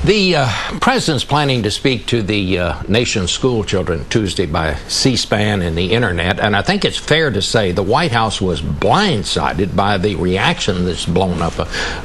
The president's planning to speak to the nation's school children Tuesday by C-SPAN and the internet, and I think it's fair to say the White House was blindsided by the reaction that's blown up,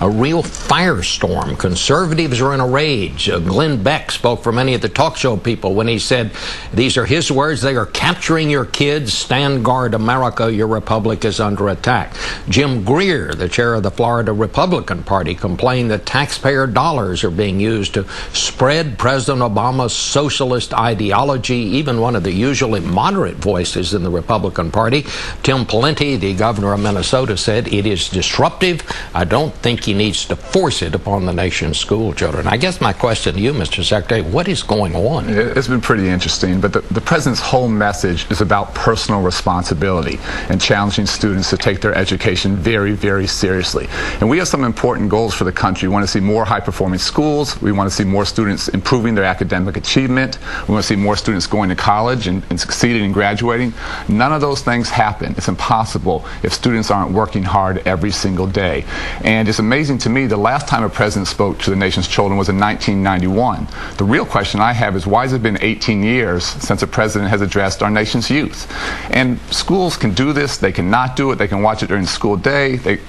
a real firestorm. Conservatives are in a rage. Glenn Beck spoke for many of the talk show people when he said, these are his words, they are capturing your kids, stand guard America, your republic is under attack. Jim Greer, the chair of the Florida Republican Party, complained that taxpayer dollars are being used to spread President Obama's socialist ideology. Even one of the usually moderate voices in the Republican Party, Tim Pawlenty, the governor of Minnesota, said it is disruptive. I don't think he needs to force it upon the nation's school children. I guess my question to you, Mr. Secretary, what is going on? It's been pretty interesting, but the president's whole message is about personal responsibility and challenging students to take their education very, very seriously. And we have some important goals for the country. We want to see more high-performing schools. We want to see more students improving their academic achievement. We want to see more students going to college and succeeding and graduating. None of those things happen. It's impossible if students aren't working hard every single day. And it's amazing to me, the last time a president spoke to the nation's children was in 1991. The real question I have is, why has it been 18 years since a president has addressed our nation's youth? And schools can do this. They can not do it. They can watch it during the school day.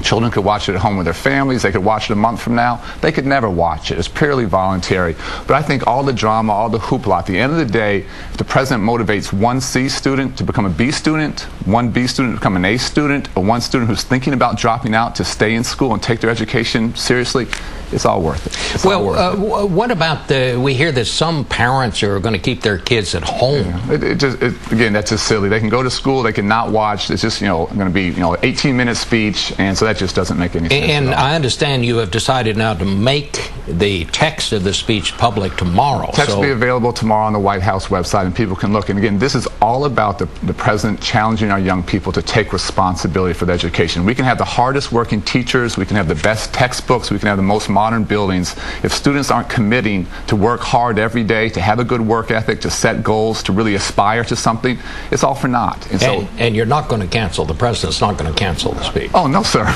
Children could watch it at home with their families. They could watch it a month from now. They could never watch it. It's purely voluntary. But I think all the drama, all the hoopla, at the end of the day, if the president motivates one C student to become a B student, one B student to become an A student, or one student who's thinking about dropping out to stay in school and take their education seriously, it's all worth it. What about we hear that some parents are going to keep their kids at home. Yeah. Again, that's just silly. They can go to school, they can not watch. It's just, going to be, 18-minute speech, and so that just doesn't make any sense. And I understand you have decided now to make the text of the speech public tomorrow. Text will be available tomorrow on the White House website, and people can look. And again, this is all about the president challenging our young people to take responsibility for their education. We can have the hardest working teachers, we can have the best textbooks, we can have the most modern buildings. If students aren't committing to work hard every day, to have a good work ethic, to set goals, to really aspire to something, it's all for naught. And you're not going to cancel, the president's not going to cancel the speech. Oh, no, sir.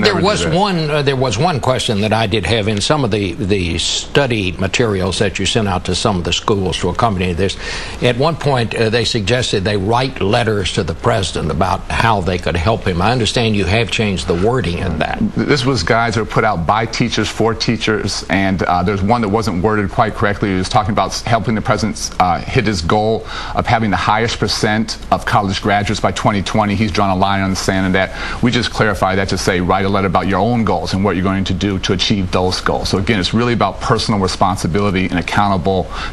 There was one question that I did have in some of the study materials that you sent out to some of the schools to accompany this. At one point, they suggested they write letters to the president about how they could help him. I understand you have changed the wording in that. This was guides that were put out by teachers for teachers, and there's one that wasn't worded quite correctly. It was talking about helping the president hit his goal of having the highest percent of college graduates by 2020. He's drawn a line on the sand in that. We just clarified that to say, write a letter about your own goals and what you're going to do to achieve those goals. So again, it's really about personal responsibility and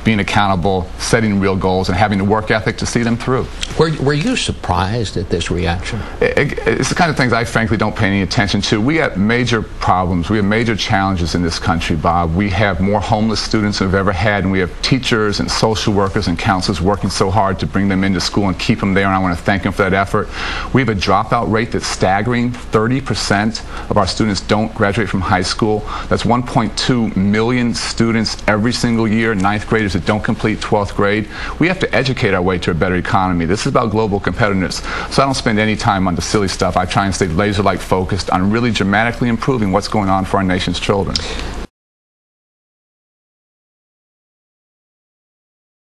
being accountable, setting real goals, and having the work ethic to see them through. Were you surprised at this reaction? It's the kind of things I frankly don't pay any attention to. We have major problems. We have major challenges in this country, Bob. We have more homeless students than we've ever had, and we have teachers and social workers and counselors working so hard to bring them into school and keep them there, and I want to thank them for that effort. We have a dropout rate that's staggering. 30% of our students don't graduate from high school. That's 1.2 million students every single year, ninth graders that don't complete 12th grade. We have to educate our way to a better economy. This is about global competitiveness. So I don't spend any time on the silly stuff. I try and stay laser-like focused on really dramatically improving what's going on for our nation's children.